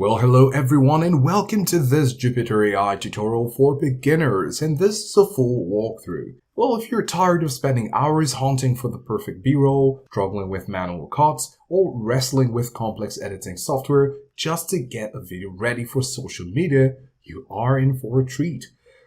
Well, hello everyone and welcome to this Jupitrr AI tutorial for beginners, and this is a full walkthrough. Well, if you're tired of spending hours hunting for the perfect B-roll, struggling with manual cuts, or wrestling with complex editing software just to get a video ready for social media, you are in for a treat.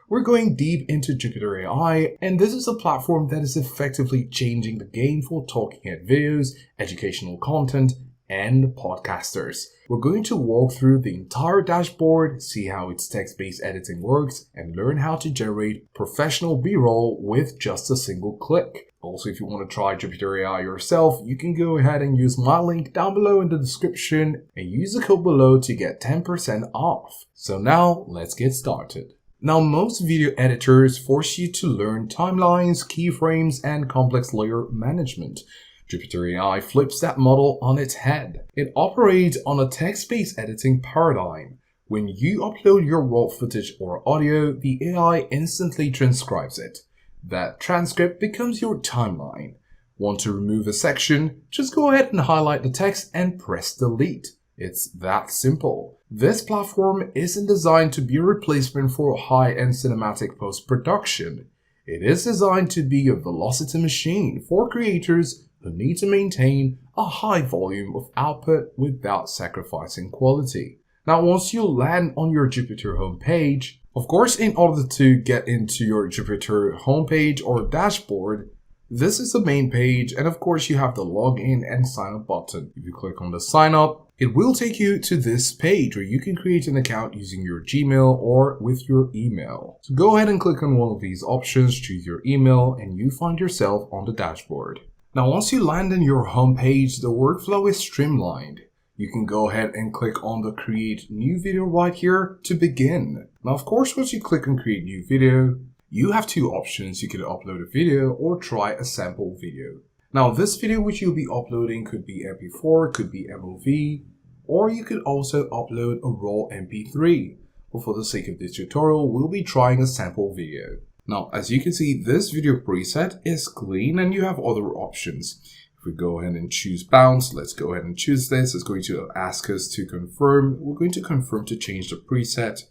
We're going deep into Jupitrr AI, and this is a platform that is effectively changing the game for talking head videos, educational content, and podcasters. We're going to walk through the entire dashboard, see how its text-based editing works, and learn how to generate professional B-roll with just a single click. Also, if you want to try Jupitrr AI yourself, you can go ahead and use my link down below in the description and use the code below to get 10% off. So now, let's get started. Now, most video editors force you to learn timelines, keyframes, and complex layer management. Jupitrr AI flips that model on its head. It operates on a text-based editing paradigm. When you upload your raw footage or audio, the AI instantly transcribes it. That transcript becomes your timeline. Want to remove a section? Just go ahead and highlight the text and press delete. It's that simple. This platform isn't designed to be a replacement for high-end cinematic post-production. It is designed to be a velocity machine for creators who need to maintain a high volume of output without sacrificing quality. Now, once you land on your Jupitrr homepage, of course, in order to get into your Jupitrr homepage or dashboard, this is the main page, and of course you have the login and sign up button. If you click on the sign up, it will take you to this page where you can create an account using your Gmail or with your email. So go ahead and click on one of these options, choose your email, and you find yourself on the dashboard. Now, once you land on your homepage, the workflow is streamlined. You can go ahead and click on the create new video right here to begin. Now, of course, once you click on create new video, you have two options. You can upload a video or try a sample video. Now, this video which you'll be uploading could be MP4, could be MOV, or you could also upload a raw MP3. But for the sake of this tutorial, we'll be trying a sample video. Now, as you can see, this video preset is clean and you have other options. If we go ahead and choose bounce, let's go ahead and choose this. It's going to ask us to confirm. We're going to confirm to change the preset.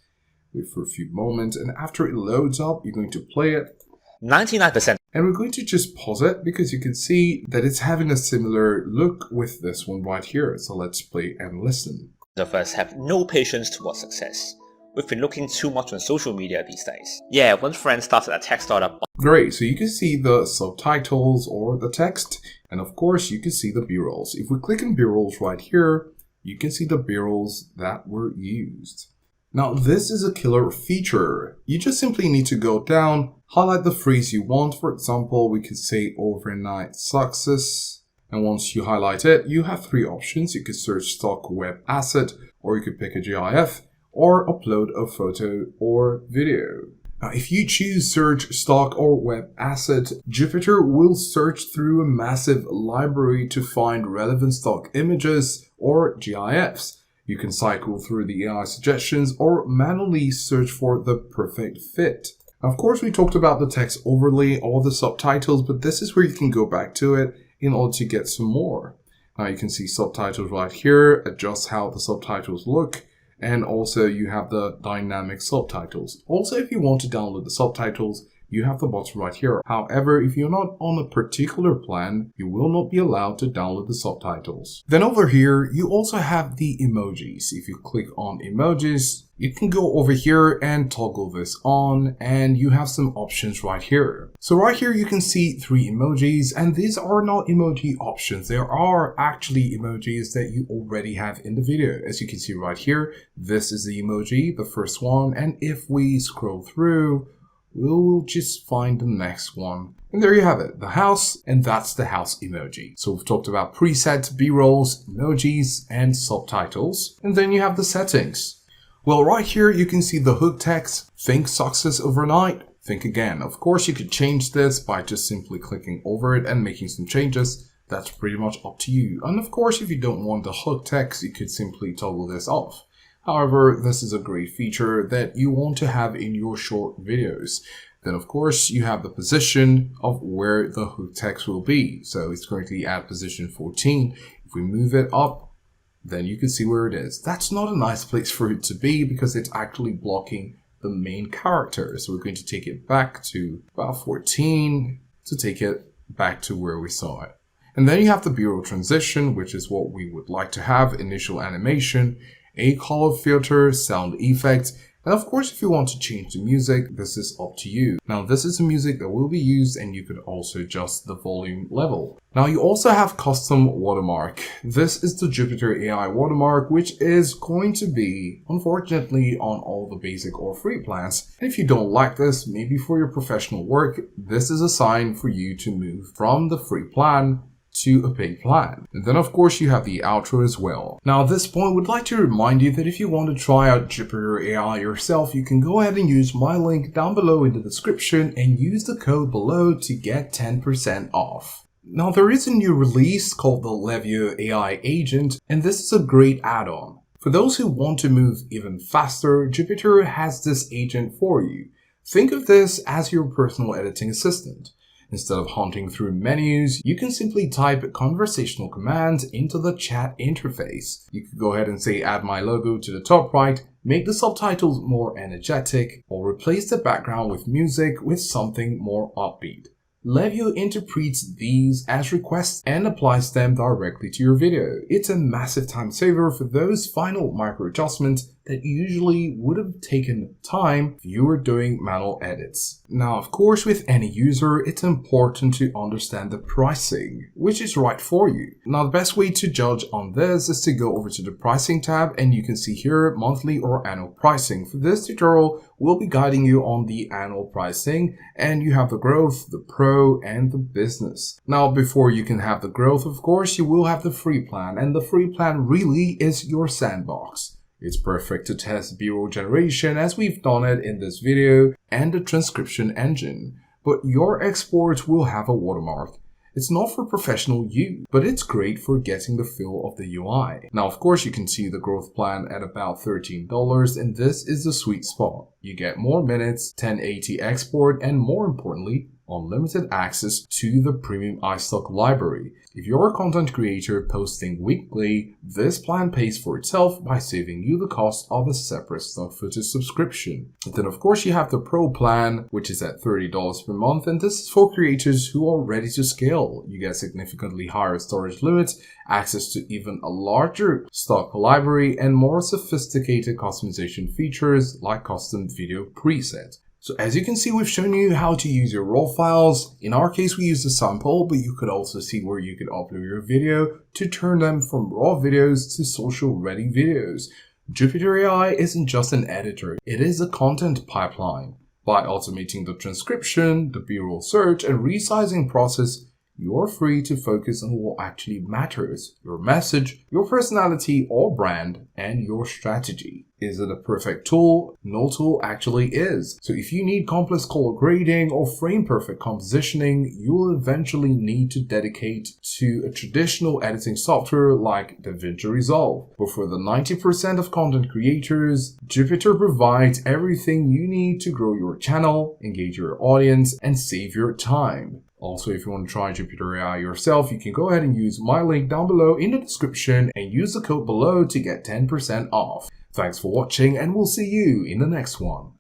Wait for a few moments, and after it loads up, you're going to play it. 99%. And we're going to just pause it because you can see that it's having a similar look with this one right here. So let's play and listen. Of us have no patience towards success. We've been looking too much on social media these days. Yeah, one friend started a tech startup. Great, so you can see the subtitles or the text, and of course you can see the B-rolls. If we click on B-rolls right here, you can see the B-rolls that were used. Now, this is a killer feature. You just simply need to go down, highlight the phrase you want. For example, we could say overnight success. And once you highlight it, you have three options. You could search stock web asset, or you could pick a GIF, or upload a photo or video. Now, if you choose search stock or web asset, Jupitrr will search through a massive library to find relevant stock images or GIFs. You can cycle through the AI suggestions or manually search for the perfect fit. Now, of course, we talked about the text overlay or the subtitles, but this is where you can go back to it in order to get some more. Now, you can see subtitles right here, adjust how the subtitles look. And also you have the dynamic subtitles. Also, if you want to download the subtitles, you have the button right here. However, if you're not on a particular plan, you will not be allowed to download the subtitles. Then over here, you also have the emojis. If you click on emojis, you can go over here and toggle this on, and you have some options right here. So right here, you can see three emojis, and these are not emoji options. There are actually emojis that you already have in the video. As you can see right here, this is the emoji, the first one. And if we scroll through, we'll just find the next one. And there you have it, the house, and that's the house emoji. So we've talked about presets, B-rolls, emojis, and subtitles. And then you have the settings. Well, right here, you can see the hook text, think success overnight, think again. Of course, you could change this by just simply clicking over it and making some changes. That's pretty much up to you. And of course, if you don't want the hook text, you could simply toggle this off. However, this is a great feature that you want to have in your short videos. Then, of course, you have the position of where the hook text will be. So it's currently at position 14. If we move it up, then you can see where it is. That's not a nice place for it to be because it's actually blocking the main character. So we're going to take it back to about 14 to take it back to where we saw it. And then you have the B-roll transition, which is what we would like to have, initial animation, a color filter, sound effects, and of course if you want to change the music, this is up to you. Now this is the music that will be used and you could also adjust the volume level. Now you also have custom watermark. This is the Jupitrr AI watermark, which is going to be, unfortunately, on all the basic or free plans. And if you don't like this, maybe for your professional work, this is a sign for you to move from the free plan to a paid plan. And then of course you have the outro as well. Now at this point, we'd like to remind you that if you want to try out Jupitrr AI yourself, you can go ahead and use my link down below in the description and use the code below to get 10% off. Now there is a new release called the Levio AI agent, and this is a great add-on. For those who want to move even faster, Jupitrr has this agent for you. Think of this as your personal editing assistant. Instead of hunting through menus, you can simply type conversational commands into the chat interface. You could go ahead and say add my logo to the top right, make the subtitles more energetic, or replace the background with music with something more upbeat. Levio interprets these as requests and applies them directly to your video. It's a massive time saver for those final micro adjustments that usually would have taken time if you were doing manual edits. Now, of course, with any user, it's important to understand the pricing, which is right for you. Now, the best way to judge on this is to go over to the pricing tab, and you can see here monthly or annual pricing. For this tutorial, we'll be guiding you on the annual pricing, and you have the growth, the pro, and the business. Now, before you can have the growth, of course, you will have the free plan, and the free plan really is your sandbox. It's perfect to test B-roll generation as we've done it in this video and the transcription engine, but your exports will have a watermark. It's not for professional use, but it's great for getting the feel of the UI. Now, of course, you can see the growth plan at about $13, and this is the sweet spot. You get more minutes, 1080 export, and more importantly, unlimited access to the premium iStock library. If you're a content creator posting weekly, this plan pays for itself by saving you the cost of a separate stock footage subscription. And then of course you have the Pro plan, which is at $30 per month, and this is for creators who are ready to scale. You get significantly higher storage limits, access to even a larger stock library, and more sophisticated customization features like custom video presets. So as you can see, we've shown you how to use your raw files. In our case, we use the sample, but you could also see where you could upload your video to turn them from raw videos to social ready videos. Jupitrr AI isn't just an editor, it is a content pipeline. By automating the transcription, the B-roll search, and resizing process, you're free to focus on what actually matters: your message, your personality or brand, and your strategy. Is it a perfect tool? No tool actually is. So if you need complex color grading or frame perfect compositioning, you will eventually need to dedicate to a traditional editing software like DaVinci Resolve. But for the 90% of content creators, Jupitrr provides everything you need to grow your channel, engage your audience, and save your time. Also, if you want to try Jupitrr AI yourself, you can go ahead and use my link down below in the description and use the code below to get 10% off. Thanks for watching, and we'll see you in the next one.